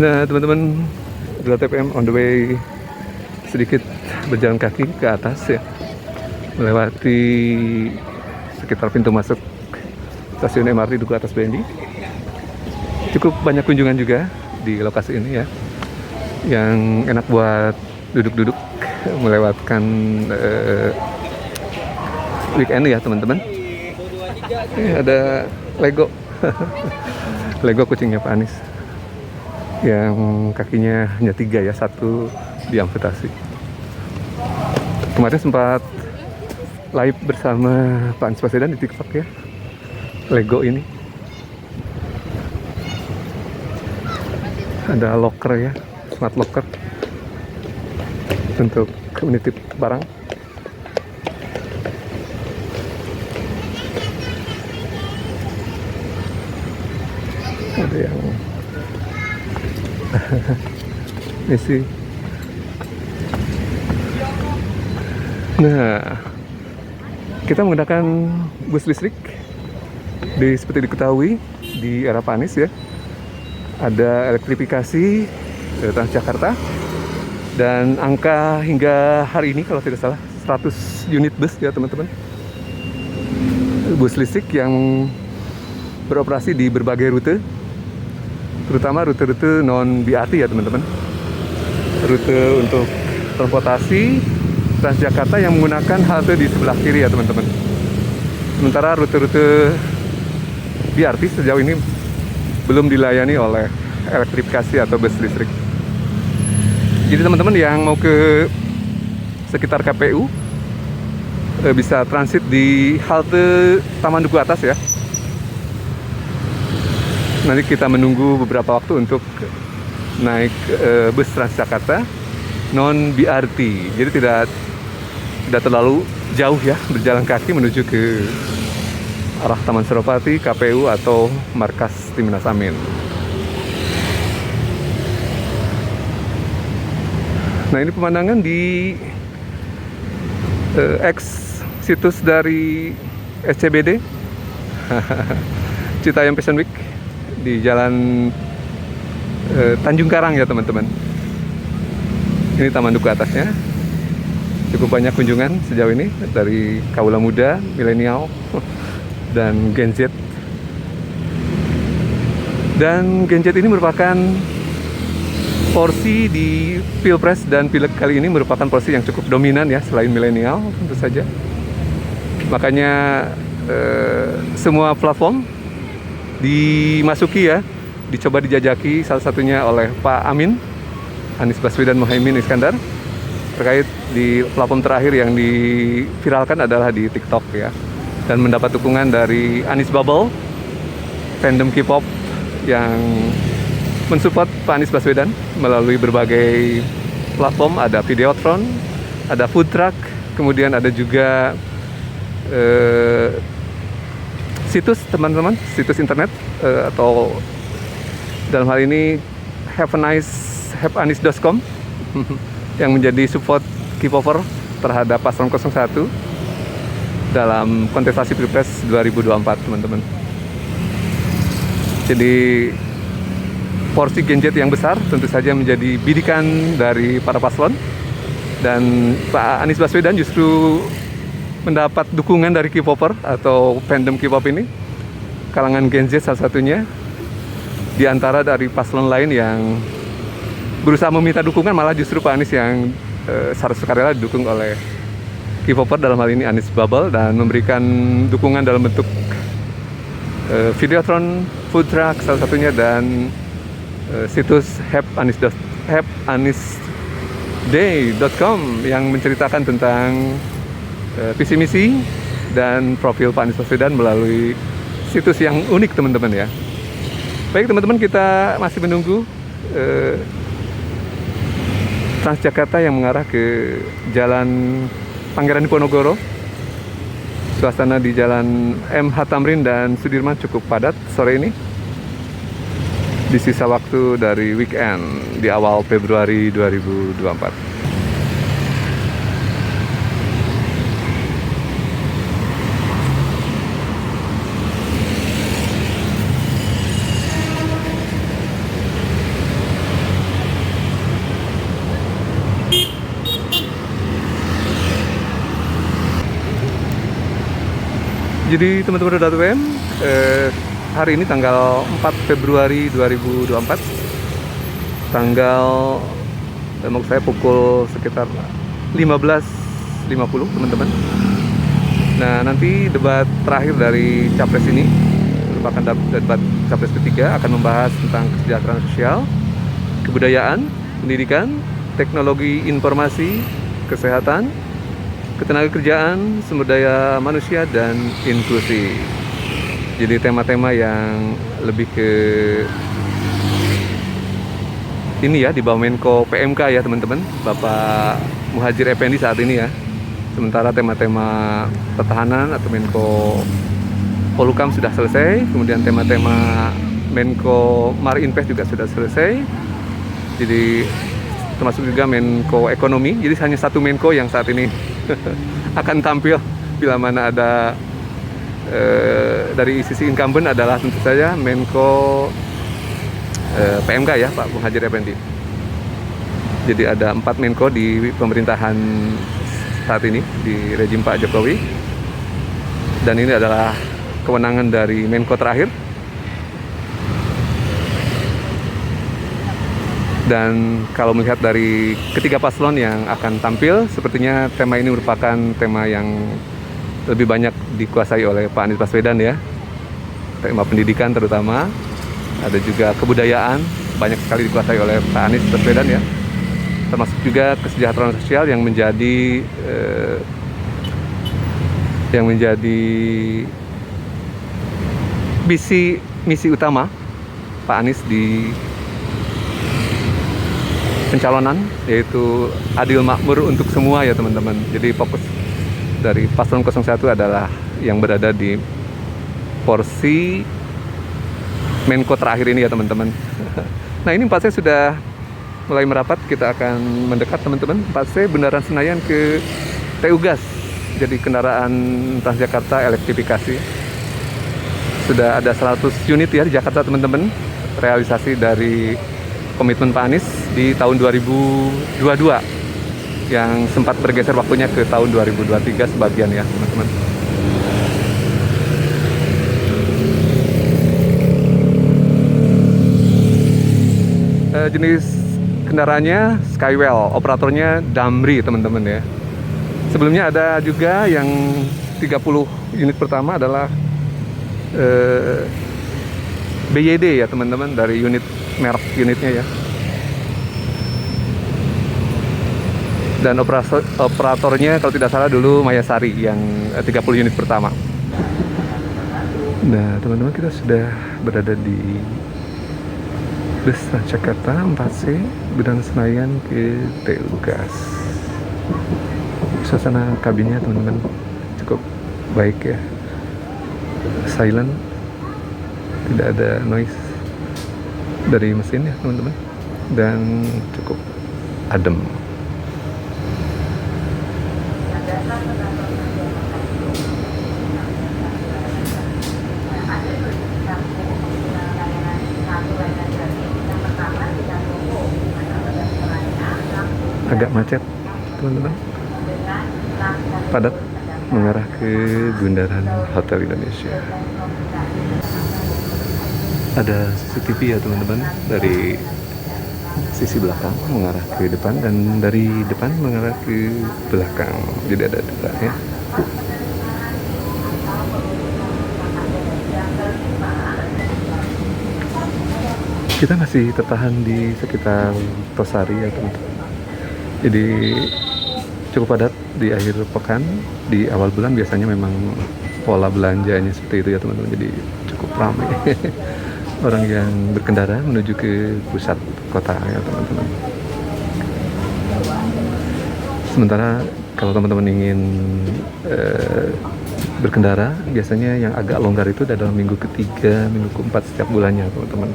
Nah teman-teman, 2 TPM on the way, sedikit berjalan kaki ke atas ya, melewati sekitar pintu masuk stasiun MRT Duku Atas Bendi. Cukup banyak kunjungan juga di lokasi ini ya, yang enak buat duduk-duduk melewatkan weekend ya teman-teman. Ini ada Lego Lego kucingnya Pak Anies yang kakinya hanya 3 ya, 1 diamputasi. Kemarin sempat live bersama Pak Anies Baswedan di TikTok ya, Lego ini. Ada locker ya, smart locker untuk menitip barang. Ada yang misi. Nah, kita menggunakan bus listrik seperti diketahui di era Pak Anies ya. Ada elektrifikasi Transjakarta, dan angka hingga hari ini kalau tidak salah 100 unit bus ya teman-teman, bus listrik yang beroperasi di berbagai rute, terutama rute-rute non BRT ya teman-teman, rute untuk transportasi Transjakarta yang menggunakan halte di sebelah kiri ya teman-teman. Sementara rute-rute BRT sejauh ini belum dilayani oleh elektrifikasi atau bus listrik. Jadi teman-teman yang mau ke sekitar KPU bisa transit di halte Taman Duku Atas ya. Nanti kita menunggu beberapa waktu untuk naik bus Transjakarta non BRT. Jadi tidak terlalu jauh ya, berjalan kaki menuju ke arah Taman Suropati, KPU atau markas Timnas Amin. Nah, ini pemandangan di ex situs dari SCBD Citayam Fashion Week di Jalan Tanjung Karang ya teman-teman. Ini Taman Duku Atasnya. Cukup banyak kunjungan sejauh ini dari kaula muda, milenial, dan Gen Z. Dan Gen Z ini merupakan porsi di Pilpres dan Pileg kali ini, merupakan porsi yang cukup dominan ya, selain milenial tentu saja. Makanya semua platform dimasuki ya, dicoba dijajaki, salah satunya oleh Pak Amin, Anies Baswedan Muhaimin Iskandar. Terkait di platform terakhir yang diviralkan adalah di TikTok ya, dan mendapat dukungan dari Anies Bubble, fandom K-pop yang mensupport Pak Anies Baswedan melalui berbagai platform. Ada Videotron, ada food truck, kemudian ada juga situs teman-teman, situs internet atau dalam hal ini haveanis.com yang menjadi support K-popper terhadap paslon 01 dalam kontestasi Pilpres 2024 teman-teman. Jadi porsi Gen Z yang besar tentu saja menjadi bidikan dari para paslon, dan Pak Anies Baswedan justru mendapat dukungan dari K-popper atau fandom K-pop ini, kalangan Gen Z salah satunya, di antara dari paslon lain yang berusaha meminta dukungan, malah justru Pak Anies yang secara sukarela didukung oleh K-popper, dalam hal ini Anies Bubble, dan memberikan dukungan dalam bentuk Videotron, food truck salah satunya, dan situs haveanisday.com yang menceritakan tentang visi misi dan profil Pak Anies Baswedan melalui situs yang unik teman-teman ya. Baik teman-teman, kita masih menunggu Transjakarta yang mengarah ke Jalan Pangeran Diponegoro. Suasana di Jalan MH Tamrin dan Sudirman cukup padat sore ini, di sisa waktu dari weekend di awal Februari 2024. Jadi teman-teman Roda.WM, hari ini tanggal 4 Februari 2024, tanggal maksud saya pukul sekitar 15.50 teman-teman. Nah, nanti debat terakhir dari Capres ini merupakan debat Capres ketiga, akan membahas tentang kesejahteraan sosial, kebudayaan, pendidikan, teknologi informasi, kesehatan, ketenagakerjaan, sumber daya manusia, dan inklusi. Jadi tema-tema yang lebih ke ini ya, di bawah Menko PMK ya teman-teman, Bapak Muhadjir Effendi saat ini ya. Sementara tema-tema pertahanan atau Menko Polhukam sudah selesai, kemudian tema-tema Menko Marinvest juga sudah selesai. Jadi termasuk juga Menko Ekonomi. Jadi hanya satu Menko yang saat ini akan tampil bila mana ada dari sisi incumbent adalah tentu saja Menko PMK ya, Pak Muhadjir Effendi. Jadi ada 4 Menko di pemerintahan saat ini di rejim Pak Jokowi, dan ini adalah kewenangan dari Menko terakhir. Dan kalau melihat dari ketiga paslon yang akan tampil, sepertinya tema ini merupakan tema yang lebih banyak dikuasai oleh Pak Anies Baswedan ya. Tema pendidikan terutama, ada juga kebudayaan, banyak sekali dikuasai oleh Pak Anies Baswedan ya. Termasuk juga kesejahteraan sosial yang menjadi misi utama Pak Anies di pencalonan, yaitu adil makmur untuk semua ya teman-teman. Jadi fokus dari paslon 01 adalah yang berada di porsi Menko terakhir ini ya teman-teman. Nah, ini 4C sudah mulai merapat, kita akan mendekat teman-teman. 4C Bundaran Senayan ke TU Gas. Jadi kendaraan Transjakarta elektrifikasi. Sudah ada 100 unit ya di Jakarta teman-teman. Realisasi dari komitmen Pak Anies di tahun 2022 yang sempat bergeser waktunya ke tahun 2023 sebagian ya teman-teman. Jenis kendaraannya Skywell, operatornya Damri teman-teman ya. Sebelumnya ada juga yang 30 unit pertama adalah BYD ya teman-teman, dari merek unitnya ya. Dan operatornya kalau tidak salah dulu Mayasari yang 30 unit pertama. Nah teman-teman, kita sudah berada di bus Transjakarta 4C Bundaran Senayan ke TU Gas. Suasana kabinnya teman-teman cukup baik ya, silent, tidak ada noise dari mesin ya teman-teman, dan cukup adem. Agak macet teman-teman, padat mengarah ke Bundaran Hotel Indonesia. Ada CCTV ya teman-teman, dari sisi belakang mengarah ke depan dan dari depan mengarah ke belakang. Jadi ada dua ya. Kita masih tertahan di sekitar Tosari ya teman-teman. Jadi cukup padat di akhir pekan. Di awal bulan biasanya memang pola belanjanya seperti itu ya teman-teman. Jadi cukup ramai orang yang berkendara menuju ke pusat kota ya teman-teman. Sementara kalau teman-teman ingin berkendara, biasanya yang agak longgar itu adalah minggu ketiga, minggu keempat setiap bulannya teman-teman.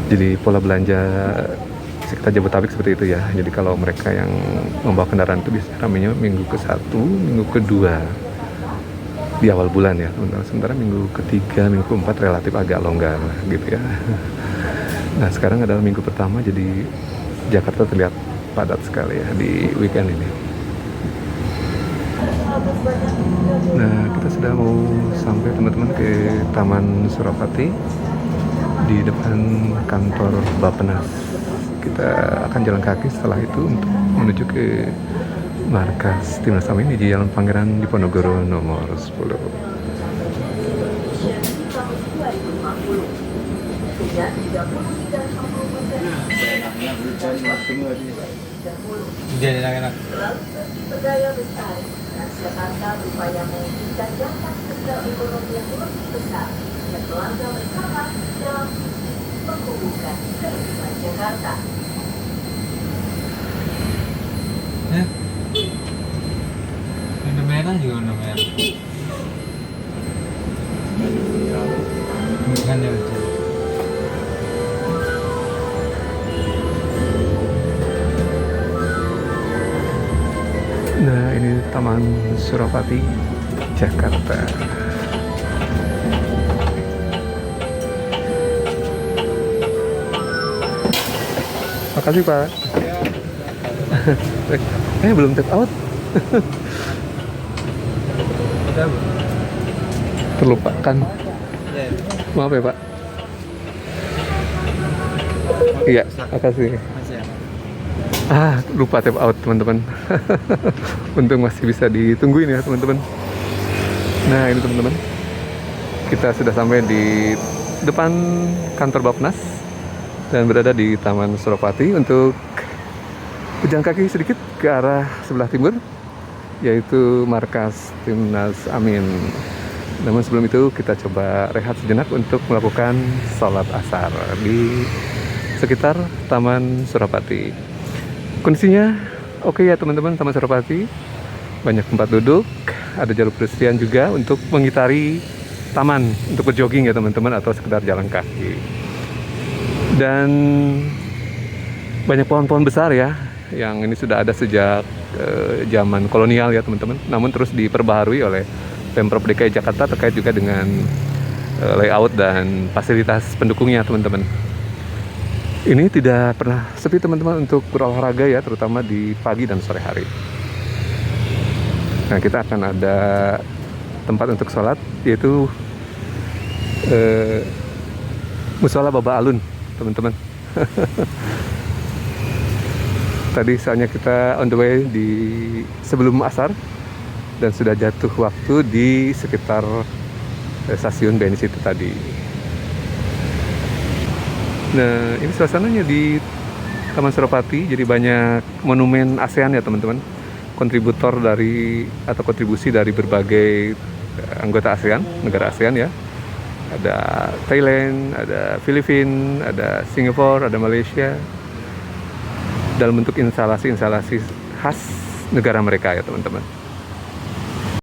Jadi pola belanja sekitar Jabodetabek seperti itu ya. Jadi kalau mereka yang membawa kendaraan itu biasanya ramainya minggu ke-1, minggu kedua di awal bulan ya teman-teman. Sementara minggu ketiga, minggu keempat relatif agak longgar gitu ya. Nah sekarang adalah minggu pertama, jadi Jakarta terlihat padat sekali ya di weekend ini. Nah, kita sudah mau sampai teman-teman ke Taman Suropati di depan kantor Bappenas. Kita akan jalan kaki setelah itu untuk menuju ke markas Timnas Amin di Jalan Pangeran Diponegoro nomor 10. Enak-enak. Berdaya besar, Transjakarta berupaya mewujudkan dampak sosial ekonomi yang lebih besar dan melangkah bersama dalam visi menghubungkan kehidupan Jakarta. Ya. Warna merah juga warna merah. Bukan ya betul. Nah, ini Taman Suropati, Jakarta. Makasih, Pak. Belum tap out. Ada bu? Terlupakan. Ya. Maaf ya, Pak. Iya, makasih. Masih ya. Lupa tap out, teman-teman. Untung masih bisa ditungguin ya, teman-teman. Nah, ini teman-teman. Kita sudah sampai di depan kantor Bappenas dan berada di Taman Suropati untuk berjalan kaki sedikit ke arah sebelah timur, yaitu markas Timnas Amin. Namun sebelum itu kita coba rehat sejenak untuk melakukan sholat asar di sekitar Taman Suropati. Kondisinya oke ya teman-teman, Taman Suropati. Banyak tempat duduk, ada jalur pedestrian juga untuk mengitari taman, untuk berjogging ya teman-teman, atau sekedar jalan kaki. Dan banyak pohon-pohon besar ya, yang ini sudah ada sejak zaman kolonial ya teman-teman. Namun terus diperbaharui oleh Pemprov DKI Jakarta terkait juga dengan layout dan fasilitas pendukungnya teman-teman. Ini tidak pernah sepi teman-teman untuk berolahraga ya, terutama di pagi dan sore hari. Nah, kita akan ada tempat untuk sholat, yaitu Musola Baba Alun teman-teman. Tadi soalnya kita on the way di sebelum asar dan sudah jatuh waktu di sekitar stasiun BNI itu tadi. Nah, ini suasananya di Taman Suropati, jadi banyak monumen ASEAN ya teman-teman, kontributor dari atau kontribusi dari berbagai anggota ASEAN, negara ASEAN ya. Ada Thailand, ada Filipina, ada Singapura, ada Malaysia, dalam bentuk instalasi-instalasi khas negara mereka ya teman-teman.